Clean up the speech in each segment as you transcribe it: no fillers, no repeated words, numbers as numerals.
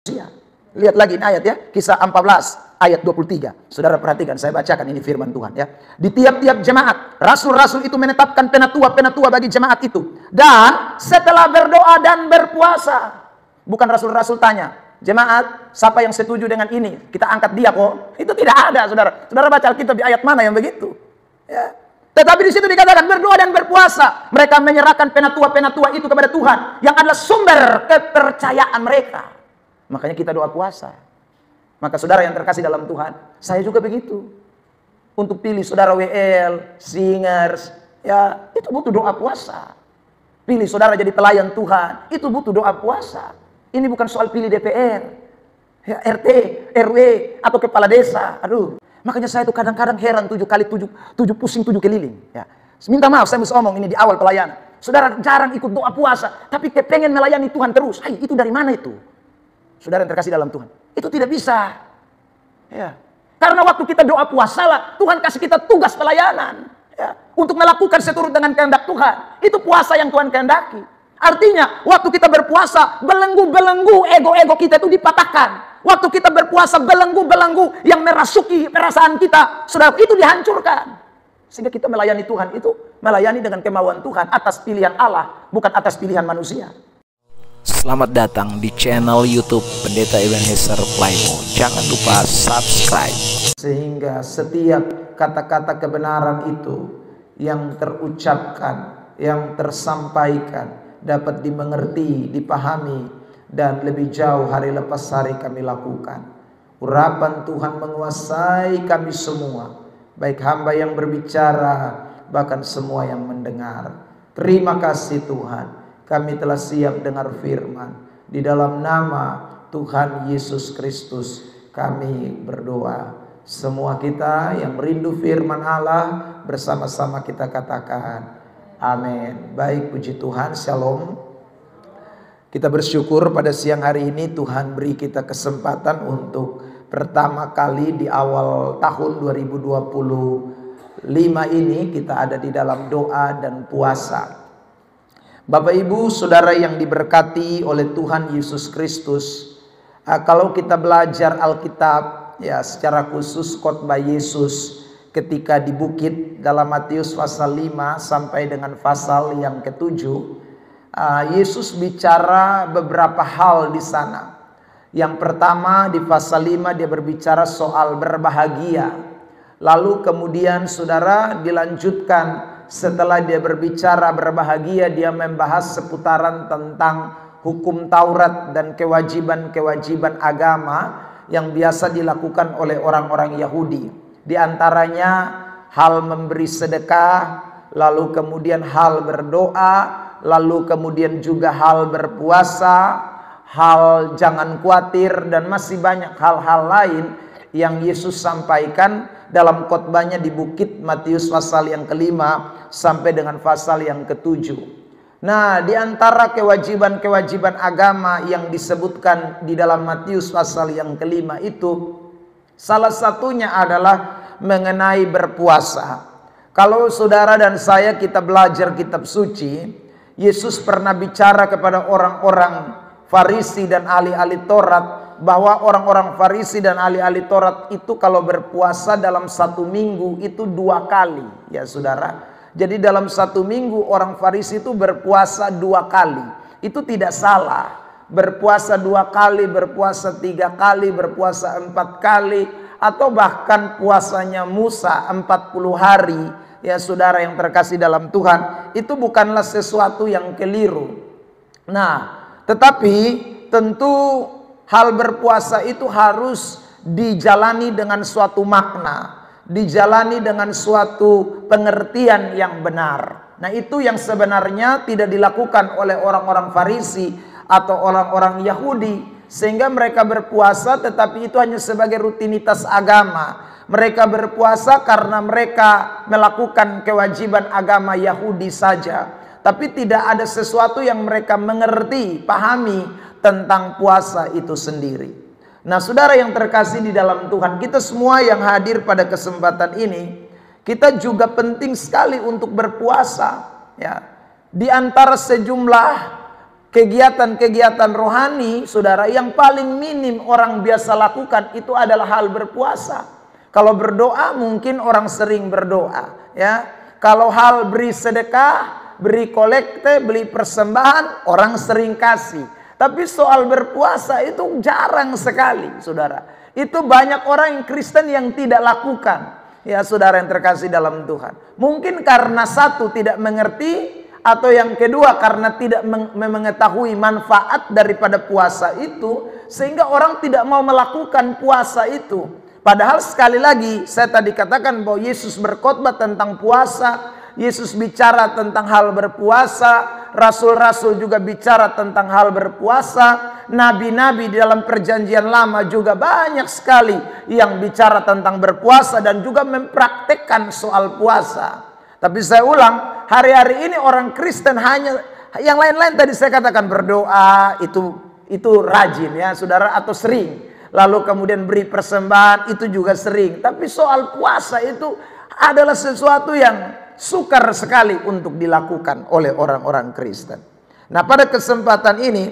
Lihat lagi ini ayat ya, Kisah 14 ayat 23. Saudara perhatikan, saya bacakan ini firman Tuhan ya. Di tiap-tiap jemaat, rasul-rasul itu menetapkan penatua-penatua bagi jemaat itu. Dan setelah berdoa dan berpuasa, bukan rasul-rasul tanya, jemaat, siapa yang setuju dengan ini? Kita angkat dia kok. Itu tidak ada, saudara. Saudara baca Alkitab di ayat mana yang begitu? Ya. Tetapi di situ dikatakan berdoa dan berpuasa. Mereka menyerahkan penatua-penatua itu kepada Tuhan, yang adalah sumber kepercayaan mereka. Makanya kita doa puasa. Maka saudara yang terkasih dalam Tuhan, saya juga begitu. Untuk pilih saudara WL, singers, ya itu butuh doa puasa. Pilih saudara jadi pelayan Tuhan, itu butuh doa puasa. Ini bukan soal pilih DPR, ya, RT, RW, atau kepala desa. Aduh, makanya saya itu kadang-kadang heran 7 kali 7 pusing 7 keliling. Ya. Minta maaf saya mesti omong ini di awal pelayanan. Saudara jarang ikut doa puasa, tapi kepengen melayani Tuhan terus. Hai, itu dari mana itu? Saudara yang terkasih dalam Tuhan, itu tidak bisa. Ya. Karena waktu kita doa puasa lah, Tuhan kasih kita tugas pelayanan. Ya. Untuk melakukan seturut dengan kehendak Tuhan. Itu puasa yang Tuhan kehendaki. Artinya, waktu kita berpuasa, belenggu-belenggu ego-ego kita itu dipatahkan. Waktu kita berpuasa, belenggu-belenggu yang merasuki perasaan kita, saudara, itu dihancurkan. Sehingga kita melayani Tuhan itu, melayani dengan kemauan Tuhan atas pilihan Allah, bukan atas pilihan manusia. Selamat datang di channel YouTube Pendeta Ebenezer Playmo. Jangan lupa subscribe. Sehingga setiap kata-kata kebenaran itu yang terucapkan, yang tersampaikan dapat dimengerti, dipahami, dan lebih jauh hari lepas hari kami lakukan. Urapan Tuhan menguasai kami semua, baik hamba yang berbicara, bahkan semua yang mendengar. Terima kasih Tuhan. Kami telah siap dengar firman. Di dalam nama Tuhan Yesus Kristus kami berdoa. Semua kita yang merindu firman Allah bersama-sama kita katakan amin. Baik, puji Tuhan, shalom. Kita bersyukur pada siang hari ini Tuhan beri kita kesempatan untuk pertama kali di awal tahun 2025 ini kita ada di dalam doa dan puasa. Bapak Ibu Saudara yang diberkati oleh Tuhan Yesus Kristus, kalau kita belajar Alkitab ya secara khusus khotbah Yesus ketika di bukit dalam Matius pasal 5 sampai dengan pasal yang ke-7, Yesus bicara beberapa hal di sana. Yang pertama di pasal 5 dia berbicara soal berbahagia. Lalu kemudian saudara dilanjutkan. Setelah dia berbicara berbahagia, dia membahas seputaran tentang hukum Taurat dan kewajiban-kewajiban agama yang biasa dilakukan oleh orang-orang Yahudi. Di antaranya hal memberi sedekah, lalu kemudian hal berdoa, lalu kemudian juga hal berpuasa, hal jangan khawatir, dan masih banyak hal-hal lain yang Yesus sampaikan dalam khotbahnya di bukit Matius pasal yang ke-5 sampai dengan pasal yang ke-7. Nah, di antara kewajiban-kewajiban agama yang disebutkan di dalam Matius pasal yang ke-5 itu, salah satunya adalah mengenai berpuasa. Kalau saudara dan saya kita belajar kitab suci, Yesus pernah bicara kepada orang-orang Farisi dan ahli-ahli Taurat bahwa orang-orang Farisi dan ahli-ahli Taurat itu kalau berpuasa dalam 1 minggu itu 2 kali, ya saudara. Jadi dalam 1 minggu orang Farisi itu berpuasa 2 kali. Itu tidak salah. Berpuasa 2 kali, berpuasa 3 kali, berpuasa 4 kali, atau bahkan puasanya Musa 40 hari. Ya saudara yang terkasih dalam Tuhan, itu bukanlah sesuatu yang keliru. Nah, tetapi tentu hal berpuasa itu harus dijalani dengan suatu makna, dijalani dengan suatu pengertian yang benar. Nah, itu yang sebenarnya tidak dilakukan oleh orang-orang Farisi atau orang-orang Yahudi, sehingga mereka berpuasa tetapi itu hanya sebagai rutinitas agama. Mereka berpuasa karena mereka melakukan kewajiban agama Yahudi saja, tapi tidak ada sesuatu yang mereka mengerti, pahami tentang puasa itu sendiri. Nah, saudara yang terkasih di dalam Tuhan, kita semua yang hadir pada kesempatan ini, kita juga penting sekali untuk berpuasa. Ya, di antara sejumlah kegiatan-kegiatan rohani, saudara, yang paling minim orang biasa lakukan itu adalah hal berpuasa. Kalau berdoa mungkin orang sering berdoa, ya. Kalau hal beri sedekah, beri kolekte, beli persembahan, orang sering kasih. Tapi soal berpuasa itu jarang sekali, saudara. Itu banyak orang yang Kristen yang tidak lakukan. Ya, saudara yang terkasih dalam Tuhan. Mungkin karena satu, tidak mengerti, atau yang kedua karena tidak mengetahui manfaat daripada puasa itu, sehingga orang tidak mau melakukan puasa itu. Padahal sekali lagi saya tadi katakan bahwa Yesus berkhotbah tentang puasa, Yesus bicara tentang hal berpuasa, rasul-rasul juga bicara tentang hal berpuasa, nabi-nabi di dalam perjanjian lama juga banyak sekali yang bicara tentang berpuasa dan juga mempraktekkan soal puasa. Tapi saya ulang, hari-hari ini orang Kristen hanya yang lain-lain tadi saya katakan berdoa itu rajin, ya saudara, atau sering. Lalu kemudian beri persembahan itu juga sering. Tapi soal puasa itu adalah sesuatu yang sukar sekali untuk dilakukan oleh orang-orang Kristen. Nah, pada kesempatan ini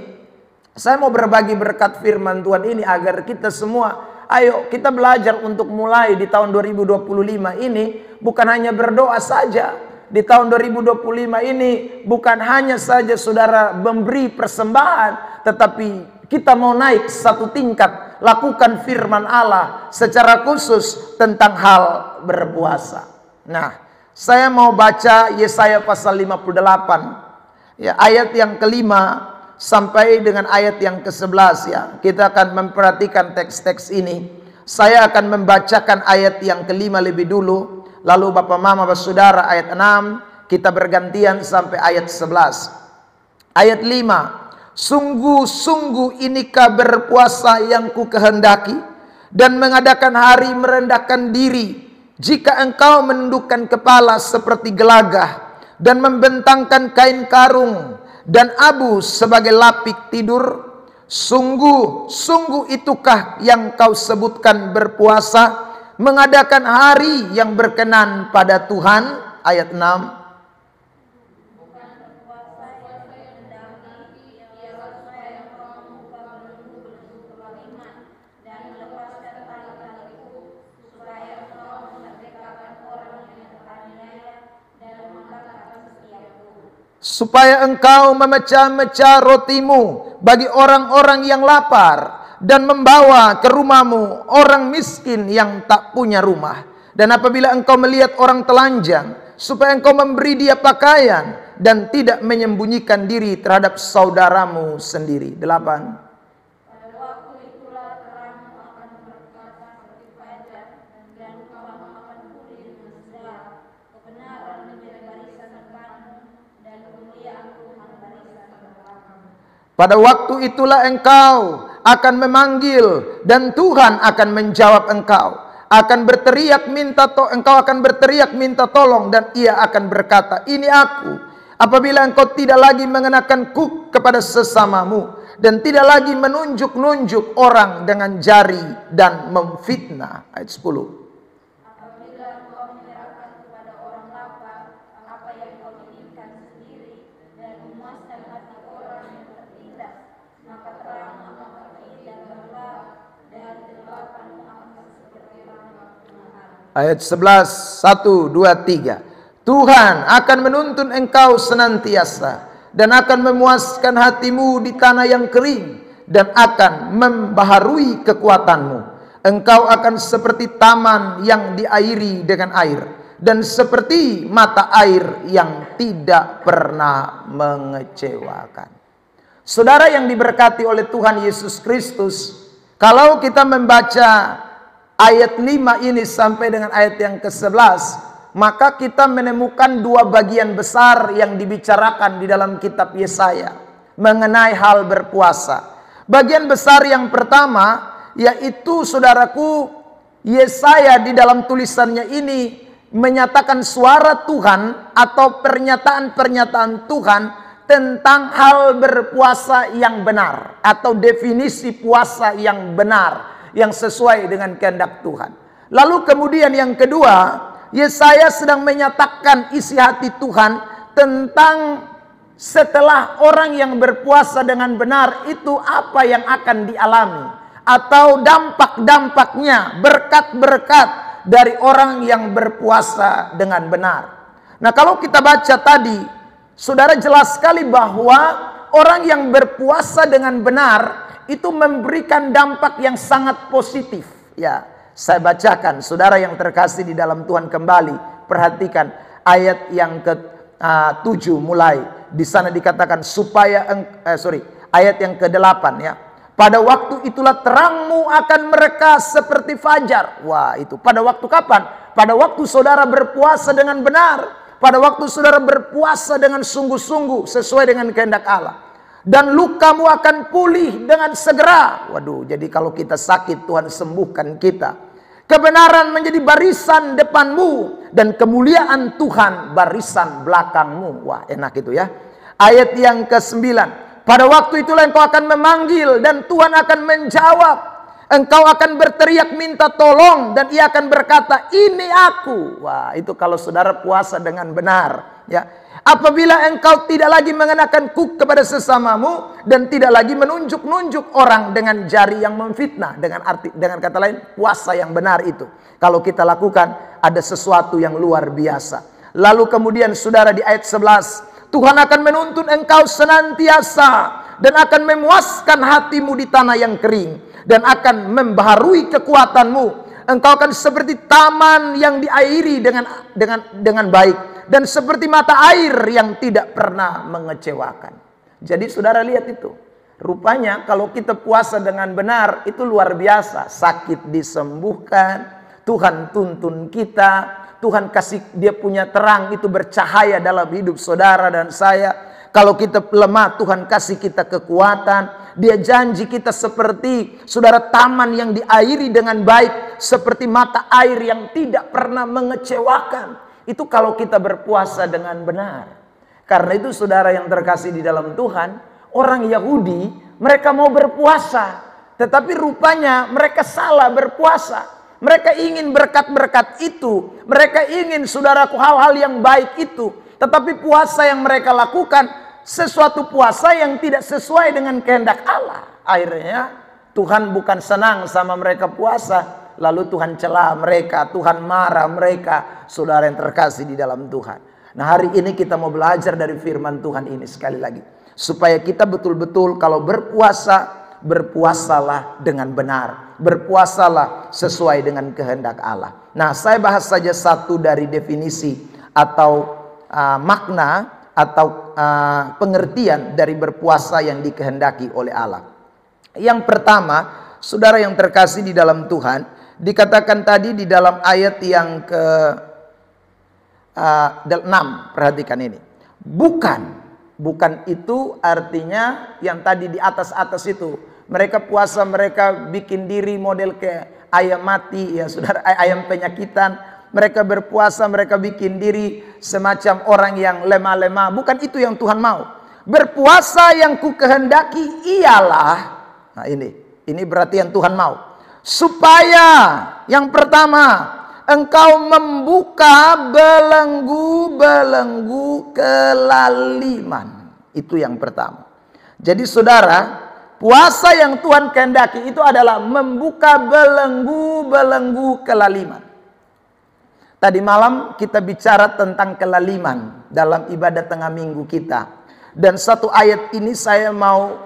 saya mau berbagi berkat firman Tuhan ini agar kita semua, ayo kita belajar untuk mulai di tahun 2025 ini bukan hanya berdoa saja. Di tahun 2025 ini bukan hanya saja saudara memberi persembahan, tetapi kita mau naik satu tingkat, lakukan firman Allah secara khusus tentang hal berpuasa. Nah, saya mau baca Yesaya pasal 58, ya, ayat yang kelima sampai dengan ayat yang ke-11, ya. Kita akan memperhatikan teks-teks ini. Saya akan membacakan ayat yang kelima lebih dulu, lalu Bapak Mama Bapak Saudara ayat 6, kita bergantian sampai ayat 11. Ayat 5. Sungguh-sungguh inikah berpuasa yang ku kehendaki, dan mengadakan hari merendahkan diri, jika engkau menundukkan kepala seperti gelagah, dan membentangkan kain karung dan abu sebagai lapik tidur. Sungguh itukah yang kau sebutkan berpuasa, mengadakan hari yang berkenan pada Tuhan. Ayat 6. Supaya engkau memecah-mecah rotimu bagi orang-orang yang lapar, dan membawa ke rumahmu orang miskin yang tak punya rumah. Dan apabila engkau melihat orang telanjang, supaya engkau memberi dia pakaian, dan tidak menyembunyikan diri terhadap saudaramu sendiri. 8. Pada waktu itulah engkau akan memanggil, dan Tuhan akan menjawab engkau. Engkau akan berteriak minta tolong, dan Ia akan berkata, ini aku. Apabila engkau tidak lagi mengenakan kuk kepada sesamamu, dan tidak lagi menunjuk-nunjuk orang dengan jari dan memfitnah. Ayat 10. Ayat 11, 1, 2, 3. Tuhan akan menuntun engkau senantiasa, dan akan memuaskan hatimu di tanah yang kering, dan akan membaharui kekuatanmu. Engkau akan seperti taman yang diairi dengan air, dan seperti mata air yang tidak pernah mengecewakan. Saudara yang diberkati oleh Tuhan Yesus Kristus, kalau kita membaca ayat 5 ini sampai dengan ayat yang ke-11, maka kita menemukan dua bagian besar yang dibicarakan di dalam kitab Yesaya mengenai hal berpuasa. Bagian besar yang pertama yaitu, saudaraku, Yesaya di dalam tulisannya ini menyatakan suara Tuhan atau pernyataan-pernyataan Tuhan tentang hal berpuasa yang benar, atau definisi puasa yang benar yang sesuai dengan kehendak Tuhan. Lalu kemudian yang kedua, Yesaya sedang menyatakan isi hati Tuhan tentang setelah orang yang berpuasa dengan benar itu apa yang akan dialami, atau dampak-dampaknya, berkat-berkat dari orang yang berpuasa dengan benar. Nah, kalau kita baca tadi, saudara, jelas sekali bahwa orang yang berpuasa dengan benar itu memberikan dampak yang sangat positif. Ya, saya bacakan, saudara yang terkasih di dalam Tuhan, kembali perhatikan ayat yang ke-7 mulai. Di sana dikatakan ayat yang ke-8 ya. Pada waktu itulah terangmu akan mereka seperti fajar. Wah, itu pada waktu kapan? Pada waktu saudara berpuasa dengan benar. Pada waktu saudara berpuasa dengan sungguh-sungguh sesuai dengan kehendak Allah. Dan lukamu akan pulih dengan segera. Waduh, jadi kalau kita sakit, Tuhan sembuhkan kita. Kebenaran menjadi barisan depanmu, dan kemuliaan Tuhan barisan belakangmu. Wah, enak itu ya. Ayat yang ke-9. Pada waktu itulah engkau akan memanggil dan Tuhan akan menjawab. Engkau akan berteriak minta tolong dan ia akan berkata, ini aku. Wah, itu kalau saudara puasa dengan benar. Ya. Apabila engkau tidak lagi mengenakan kuk kepada sesamamu dan tidak lagi menunjuk-nunjuk orang dengan jari yang memfitnah. Dengan kata lain, puasa yang benar itu, kalau kita lakukan, ada sesuatu yang luar biasa. Lalu kemudian saudara, di ayat 11, Tuhan akan menuntun engkau senantiasa dan akan memuaskan hatimu di tanah yang kering dan akan membaharui kekuatanmu. Engkau akan seperti taman yang diairi dengan baik dan seperti mata air yang tidak pernah mengecewakan. Jadi saudara lihat itu. Rupanya kalau kita puasa dengan benar itu luar biasa. Sakit disembuhkan, Tuhan tuntun kita, Tuhan kasih dia punya terang itu bercahaya dalam hidup saudara dan saya. Kalau kita lemah, Tuhan kasih kita kekuatan. Dia janji kita seperti saudara taman yang diairi dengan baik, seperti mata air yang tidak pernah mengecewakan. Itu kalau kita berpuasa dengan benar. Karena itu saudara yang terkasih di dalam Tuhan, orang Yahudi mereka mau berpuasa, tetapi rupanya mereka salah berpuasa. Mereka ingin berkat-berkat itu. Mereka ingin saudaraku hal-hal yang baik itu. Tetapi puasa yang mereka lakukan sesuatu puasa yang tidak sesuai dengan kehendak Allah. Akhirnya Tuhan bukan senang sama mereka puasa. Lalu Tuhan celah mereka, Tuhan marah mereka. Saudara yang terkasih di dalam Tuhan. Nah, hari ini kita mau belajar dari firman Tuhan ini sekali lagi. Supaya kita betul-betul kalau berpuasa, berpuasalah dengan benar. Berpuasalah sesuai dengan kehendak Allah. Nah, saya bahas saja satu dari definisi atau makna atau pengertian dari berpuasa yang dikehendaki oleh Allah. Yang pertama, saudara yang terkasih di dalam Tuhan, dikatakan tadi di dalam ayat yang ke-6, perhatikan ini. Bukan itu artinya yang tadi di atas-atas itu. Mereka puasa, mereka bikin diri model kayak ayam mati, ya saudara, ayam penyakitan. Mereka berpuasa, mereka bikin diri semacam orang yang lemah-lemah. Bukan itu yang Tuhan mau. Berpuasa yang ku kehendaki ialah, nah ini berarti yang Tuhan mau. Supaya yang pertama, engkau membuka belenggu-belenggu kelaliman. Itu yang pertama. Jadi saudara, puasa yang Tuhan kehendaki itu adalah membuka belenggu-belenggu kelaliman. Tadi malam kita bicara tentang kelaliman dalam ibadah tengah minggu kita. Dan satu ayat ini saya mau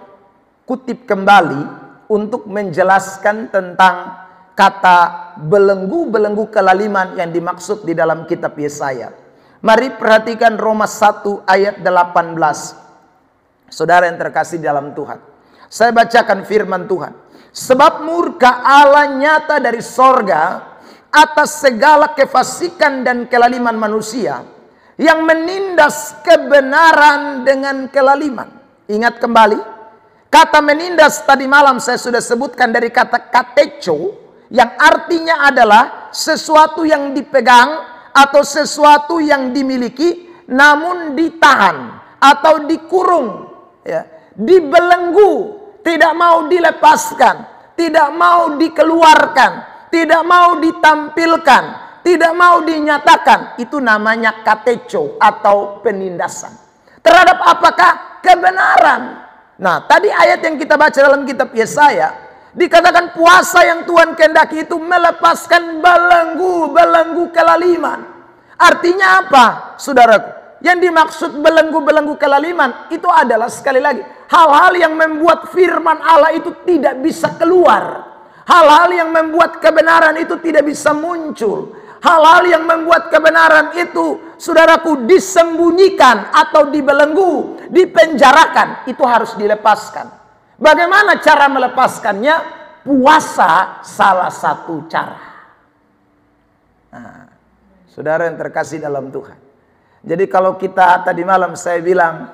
kutip kembali untuk menjelaskan tentang kata belenggu-belenggu kelaliman yang dimaksud di dalam kitab Yesaya. Mari perhatikan Roma 1 ayat 18. Saudara yang terkasih dalam Tuhan, saya bacakan firman Tuhan. Sebab murka Allah nyata dari sorga atas segala kefasikan dan kelaliman manusia yang menindas kebenaran dengan kelaliman. Ingat kembali, kata menindas tadi malam saya sudah sebutkan dari kata katecho, yang artinya adalah sesuatu yang dipegang atau sesuatu yang dimiliki namun ditahan atau dikurung, ya, dibelenggu, tidak mau dilepaskan, tidak mau dikeluarkan, tidak mau ditampilkan, tidak mau dinyatakan. Itu namanya katecho atau penindasan. Terhadap apakah? Kebenaran. Nah, tadi ayat yang kita baca dalam kitab Yesaya, dikatakan puasa yang Tuhan kehendaki itu melepaskan belenggu-belenggu kelaliman. Artinya apa, saudaraku? Yang dimaksud belenggu-belenggu kelaliman itu adalah, sekali lagi, hal-hal yang membuat firman Allah itu tidak bisa keluar. Hal-hal yang membuat kebenaran itu tidak bisa muncul. Hal-hal yang membuat kebenaran itu, saudaraku, disembunyikan atau dibelenggu, dipenjarakan, itu harus dilepaskan. Bagaimana cara melepaskannya? Puasa salah satu cara. Nah, saudara yang terkasih dalam Tuhan. Jadi kalau kita tadi malam saya bilang,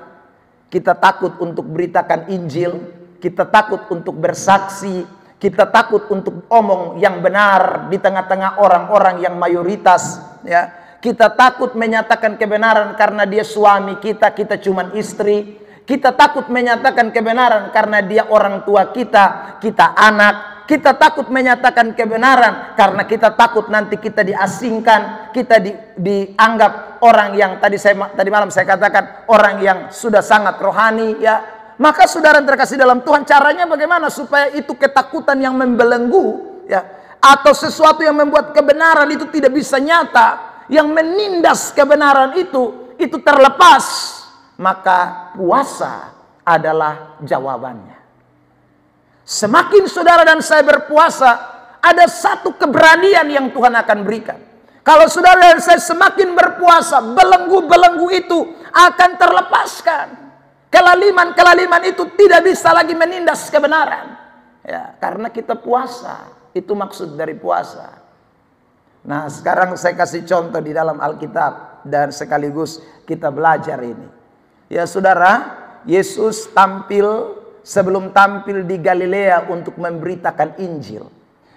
kita takut untuk beritakan Injil, kita takut untuk bersaksi, kita takut untuk omong yang benar di tengah-tengah orang-orang yang mayoritas, ya. Kita takut menyatakan kebenaran karena dia suami kita, kita cuma istri. Kita takut menyatakan kebenaran karena dia orang tua kita, kita anak. Kita takut menyatakan kebenaran karena kita takut nanti kita diasingkan, kita dianggap orang yang tadi malam saya katakan orang yang sudah sangat rohani, ya. Maka saudara yang terkasih dalam Tuhan, caranya bagaimana supaya itu ketakutan yang membelenggu, ya, atau sesuatu yang membuat kebenaran itu tidak bisa nyata, yang menindas kebenaran itu terlepas, maka puasa adalah jawabannya. Semakin saudara dan saya berpuasa, ada satu keberanian yang Tuhan akan berikan. Kalau saudara dan saya semakin berpuasa, belenggu-belenggu itu akan terlepaskan. Kelaliman-kelaliman itu tidak bisa lagi menindas kebenaran. Ya, karena kita puasa. Itu maksud dari puasa. Nah, sekarang saya kasih contoh di dalam Alkitab dan sekaligus kita belajar ini. Ya, saudara, Yesus sebelum tampil di Galilea untuk memberitakan Injil,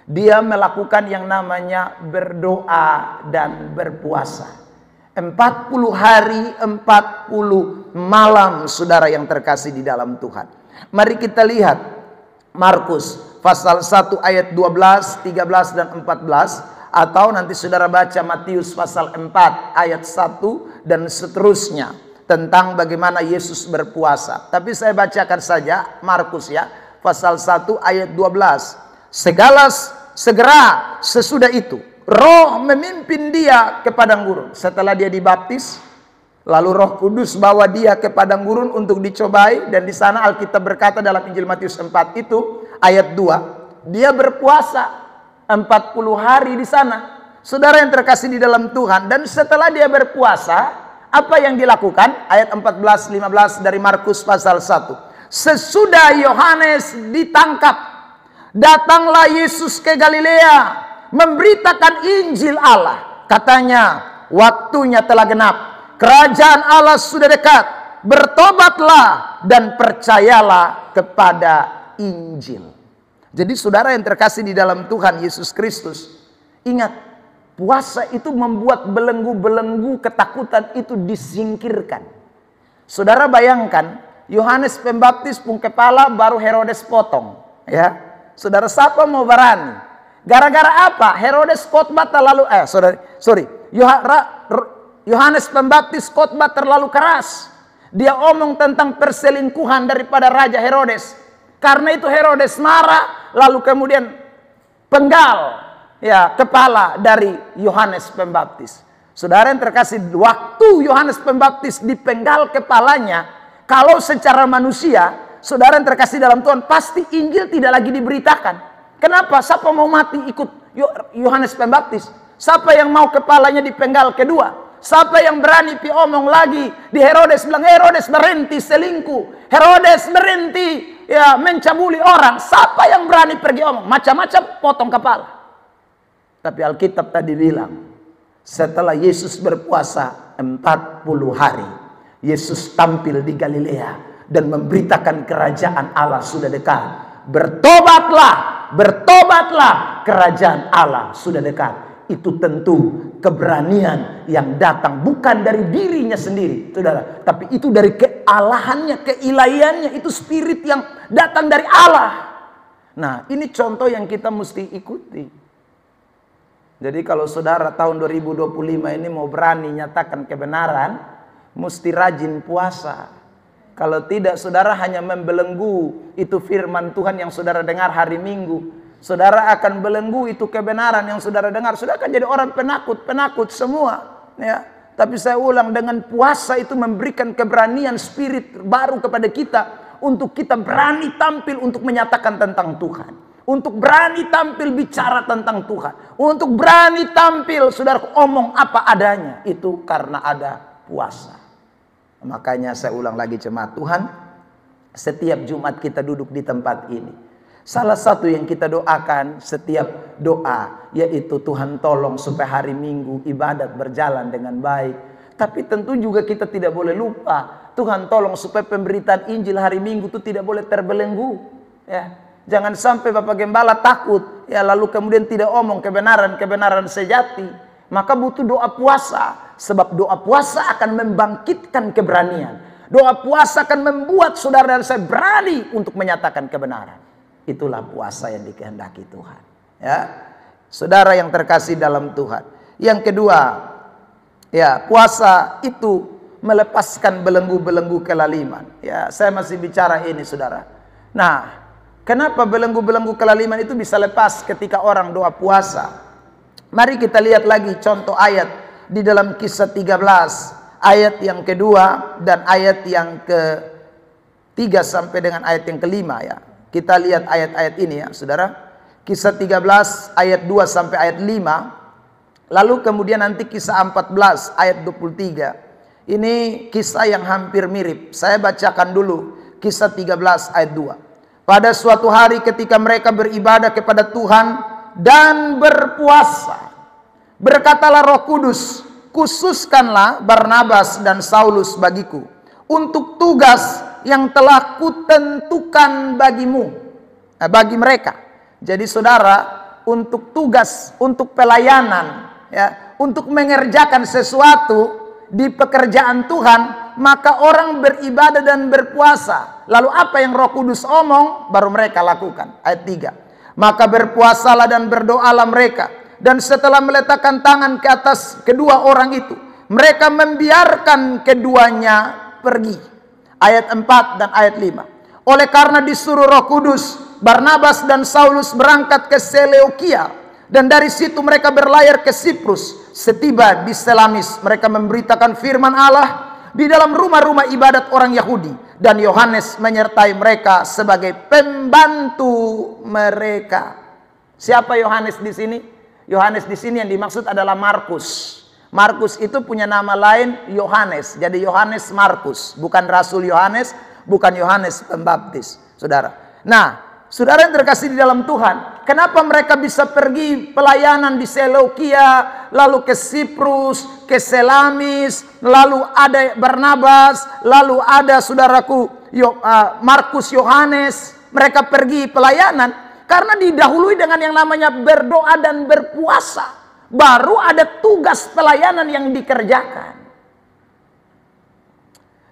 dia melakukan yang namanya berdoa dan berpuasa. 40 hari, 40 malam, saudara yang terkasih di dalam Tuhan. Mari kita lihat Markus pasal 1 ayat 12, 13 dan 14, atau nanti saudara baca Matius pasal 4 ayat 1 dan seterusnya, tentang bagaimana Yesus berpuasa. Tapi saya bacakan saja Markus, ya, pasal 1 ayat 12. Segera sesudah itu Roh memimpin dia ke padang gurun. Setelah dia dibaptis, lalu Roh Kudus bawa dia ke padang gurun untuk dicobai, dan di sana Alkitab berkata dalam Injil Matius 4 itu ayat 2, dia berpuasa 40 hari di sana. Saudara yang terkasih di dalam Tuhan, dan setelah dia berpuasa, apa yang dilakukan? Ayat 14-15 dari Markus pasal 1. Sesudah Yohanes ditangkap, datanglah Yesus ke Galilea memberitakan Injil Allah. Katanya, waktunya telah genap, kerajaan Allah sudah dekat, bertobatlah dan percayalah kepada Injil. Jadi saudara yang terkasih di dalam Tuhan Yesus Kristus, ingat, puasa itu membuat belenggu-belenggu ketakutan itu disingkirkan. Saudara bayangkan, Yohanes Pembaptis pun kepala baru Herodes potong, ya. Saudara, siapa mau berani? Gara-gara apa? Herodes khotbah terlalu Yohanes Pembaptis khotbah terlalu keras. Dia omong tentang perselingkuhan daripada Raja Herodes. Karena itu Herodes marah, lalu kemudian penggal, ya, kepala dari Yohanes Pembaptis. Saudara yang terkasih, waktu Yohanes Pembaptis dipenggal kepalanya, kalau secara manusia, saudara yang terkasih dalam Tuhan, pasti Injil tidak lagi diberitakan. Kenapa? Siapa mau mati ikut Yohanes Pembaptis? Siapa yang mau kepalanya dipenggal kedua? Siapa yang berani omong lagi di Herodes, bilang Herodes berhenti selingkuh, Herodes berhenti, ya, mencabuli orang? Siapa yang berani pergi omong? Macam-macam potong kepala. Tapi Alkitab tadi bilang, setelah Yesus berpuasa 40 hari, Yesus tampil di Galilea dan memberitakan kerajaan Allah sudah dekat. Bertobatlah, kerajaan Allah sudah dekat. Itu tentu keberanian yang datang bukan dari dirinya sendiri, saudara, tapi itu dari kealahannya, keilahiannya, itu spirit yang datang dari Allah. Nah, ini contoh yang kita mesti ikuti. Jadi kalau saudara tahun 2025 ini mau berani nyatakan kebenaran, mesti rajin puasa. Kalau tidak, saudara hanya membelenggu itu firman Tuhan yang saudara dengar hari Minggu. Saudara akan belenggu itu kebenaran yang saudara dengar. Saudara akan jadi orang penakut semua. Ya. Tapi saya ulang, dengan puasa itu memberikan keberanian spirit baru kepada kita. Untuk kita berani tampil untuk menyatakan tentang Tuhan. Untuk berani tampil bicara tentang Tuhan. Untuk berani tampil, saudara, omong apa adanya. Itu karena ada puasa. Makanya saya ulang lagi jemaat Tuhan, setiap Jumat kita duduk di tempat ini, salah satu yang kita doakan setiap doa, yaitu Tuhan tolong supaya hari Minggu ibadat berjalan dengan baik. Tapi tentu juga kita tidak boleh lupa, Tuhan tolong supaya pemberitaan Injil hari Minggu itu tidak boleh terbelenggu. Ya. Jangan sampai Bapak Gembala takut, ya, lalu kemudian tidak omong kebenaran sejati. Maka butuh doa puasa. Sebab doa puasa akan membangkitkan keberanian. Doa puasa akan membuat saudara dan saya berani untuk menyatakan kebenaran. Itulah puasa yang dikehendaki Tuhan. Ya, saudara yang terkasih dalam Tuhan. Yang kedua, ya, puasa itu melepaskan belenggu-belenggu kelaliman. Ya, saya masih bicara ini, saudara. Nah, kenapa belenggu-belenggu kelaliman itu bisa lepas ketika orang doa puasa? Mari kita lihat lagi contoh ayat di dalam Kisah 13 ayat yang kedua dan ayat yang ke-3 sampai dengan ayat yang ke-5 ya. Kita lihat ayat-ayat ini ya, saudara. Kisah 13 ayat 2 sampai ayat 5. Lalu kemudian nanti Kisah 14 ayat 23. Ini kisah yang hampir mirip. Saya bacakan dulu Kisah 13 ayat 2. Pada suatu hari ketika mereka beribadah kepada Tuhan dan berpuasa, berkatalah Roh Kudus, khususkanlah Barnabas dan Saulus bagiku untuk tugas yang telah kutentukan bagi mereka. Jadi saudara, untuk tugas, untuk pelayanan, ya, untuk mengerjakan sesuatu di pekerjaan Tuhan, maka orang beribadah dan berpuasa. Lalu apa yang Roh Kudus omong, baru mereka lakukan. Ayat 3. Maka berpuasalah dan berdoalah mereka. Dan setelah meletakkan tangan ke atas kedua orang itu, mereka membiarkan keduanya pergi. Ayat 4 dan ayat 5. Oleh karena disuruh Roh Kudus, Barnabas dan Saulus berangkat ke Seleukia. Dan dari situ mereka berlayar ke Siprus. Setiba di Selamis, mereka memberitakan firman Allah di dalam rumah-rumah ibadat orang Yahudi. Dan Yohanes menyertai mereka sebagai pembantu mereka. Siapa Yohanes di sini? Yohanes di sini yang dimaksud adalah Markus. Markus itu punya nama lain Yohanes. Jadi Yohanes Markus, bukan Rasul Yohanes, bukan Yohanes Pembaptis, saudara. Nah, saudara yang terkasih di dalam Tuhan, kenapa mereka bisa pergi pelayanan di Seleukia, lalu ke Siprus, ke Selamis, lalu ada Barnabas, lalu ada saudaraku Markus Yohanes, mereka pergi pelayanan? Karena didahului dengan yang namanya berdoa dan berpuasa. Baru ada tugas pelayanan yang dikerjakan.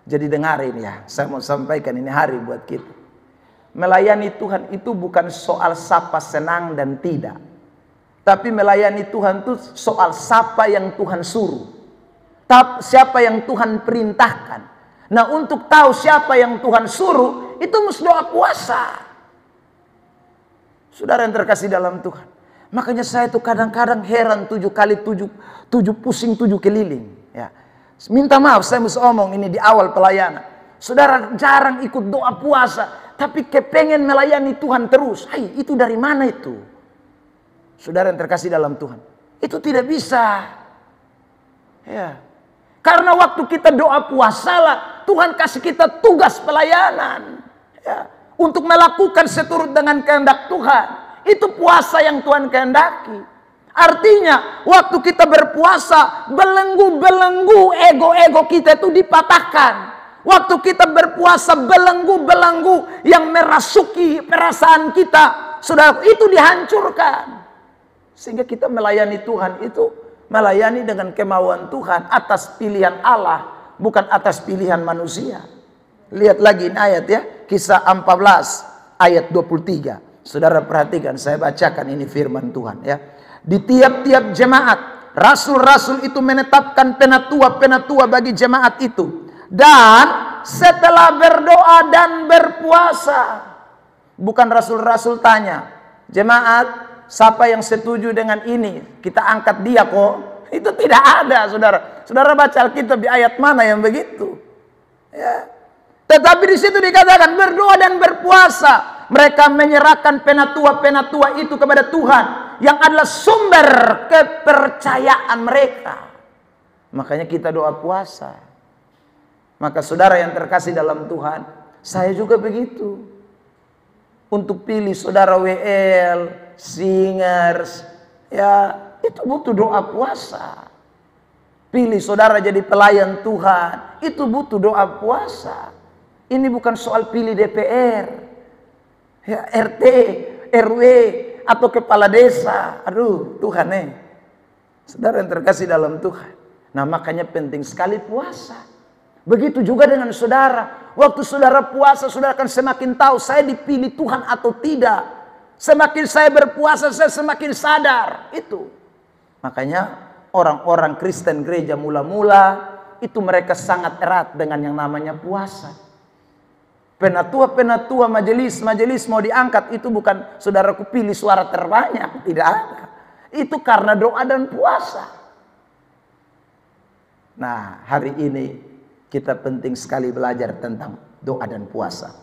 Jadi dengarin ya, saya mau sampaikan ini hari buat kita. Melayani Tuhan itu bukan soal sapa senang dan tidak. Tapi melayani Tuhan itu soal siapa yang Tuhan suruh. Siapa yang Tuhan perintahkan. Nah, untuk tahu siapa yang Tuhan suruh, itu mesti doa puasa. Saudara yang terkasih dalam Tuhan. Makanya saya itu kadang-kadang heran 7 kali 7 pusing 7 keliling. Ya. Minta maaf saya mesti omong ini di awal pelayanan. Saudara jarang ikut doa puasa. Tapi kepengen melayani Tuhan terus. Hai, itu dari mana itu? Saudara yang terkasih dalam Tuhan. Itu tidak bisa. Ya. Karena waktu kita doa puasa lah, Tuhan kasih kita tugas pelayanan. Ya. Untuk melakukan seturut dengan kehendak Tuhan. Itu puasa yang Tuhan kehendaki. Artinya waktu kita berpuasa, belenggu-belenggu ego-ego kita itu dipatahkan. Waktu kita berpuasa, belenggu-belenggu yang merasuki perasaan kita, saudara, itu dihancurkan. Sehingga kita melayani Tuhan itu melayani dengan kemauan Tuhan atas pilihan Allah, bukan atas pilihan manusia. Lihat lagi ini ayat ya. Kisah 14 ayat 23. Saudara perhatikan, saya bacakan ini firman Tuhan ya. Di tiap-tiap jemaat rasul-rasul itu menetapkan penatua-penatua bagi jemaat itu. Dan setelah berdoa dan berpuasa, bukan rasul-rasul tanya, jemaat, siapa yang setuju dengan ini? Kita angkat dia kok. Itu tidak ada, saudara. Saudara baca Alkitab di ayat mana yang begitu? Ya. Tetapi di situ dikatakan berdoa dan berpuasa. Mereka menyerahkan penatua-penatua itu kepada Tuhan, yang adalah sumber kepercayaan mereka. Makanya kita doa puasa. Maka saudara yang terkasih dalam Tuhan, saya juga begitu. Untuk pilih saudara WL, singers, ya itu butuh doa puasa. Pilih saudara jadi pelayan Tuhan, itu butuh doa puasa. Ini bukan soal pilih DPR, ya RT, RW, atau kepala desa. Aduh Tuhan saudara yang terkasih dalam Tuhan. Nah makanya penting sekali puasa. Begitu juga dengan saudara. Waktu saudara puasa, saudara akan semakin tahu saya dipilih Tuhan atau tidak. Semakin saya berpuasa, saya semakin sadar. Itu. Makanya orang-orang Kristen gereja mula-mula, itu mereka sangat erat dengan yang namanya puasa. Penatua-penatua majelis mau diangkat, itu bukan saudaraku pilih suara terbanyak. Tidak ada. Itu karena doa dan puasa. Nah hari ini kita penting sekali belajar tentang doa dan puasa.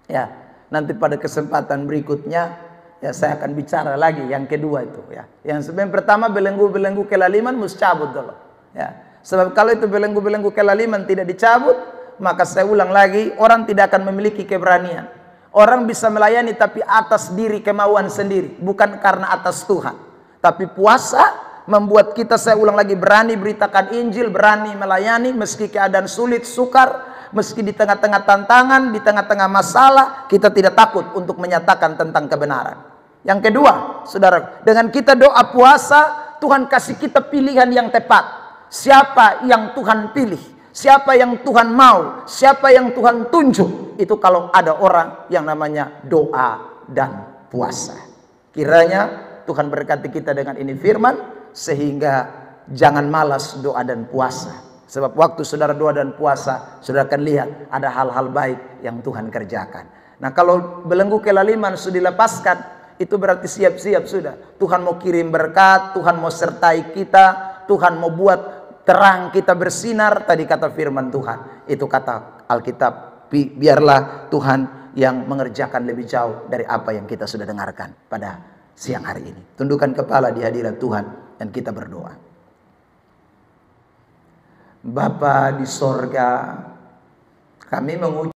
Ya, nanti pada kesempatan berikutnya ya saya akan bicara lagi yang kedua itu ya. Yang sebenarnya pertama belenggu-belenggu kelaliman mesti cabut dulu. Ya, sebab kalau itu belenggu-belenggu kelaliman tidak dicabut, maka saya ulang lagi, orang tidak akan memiliki keberanian. Orang bisa melayani tapi atas diri kemauan sendiri, bukan karena atas Tuhan. Tapi puasa membuat kita, saya ulang lagi, berani beritakan Injil, berani melayani meski keadaan sulit, sukar, meski di tengah-tengah tantangan, di tengah-tengah masalah, kita tidak takut untuk menyatakan tentang kebenaran. Yang kedua, saudara, dengan kita doa puasa, Tuhan kasih kita pilihan yang tepat. Siapa yang Tuhan pilih, siapa yang Tuhan mau, siapa yang Tuhan tunjuk, itu kalau ada orang yang namanya doa dan puasa. Kiranya Tuhan berkati kita dengan ini firman, sehingga jangan malas doa dan puasa. Sebab waktu saudara doa dan puasa, saudara akan lihat ada hal-hal baik yang Tuhan kerjakan. Nah kalau belenggu kelaliman sudah dilepaskan, itu berarti siap-siap sudah. Tuhan mau kirim berkat, Tuhan mau sertai kita, Tuhan mau buat terang kita bersinar. Tadi kata firman Tuhan, itu kata Alkitab, biarlah Tuhan yang mengerjakan lebih jauh dari apa yang kita sudah dengarkan pada siang hari ini. Tundukkan kepala di hadirat Tuhan dan kita berdoa. Bapa di sorga, kami mengucap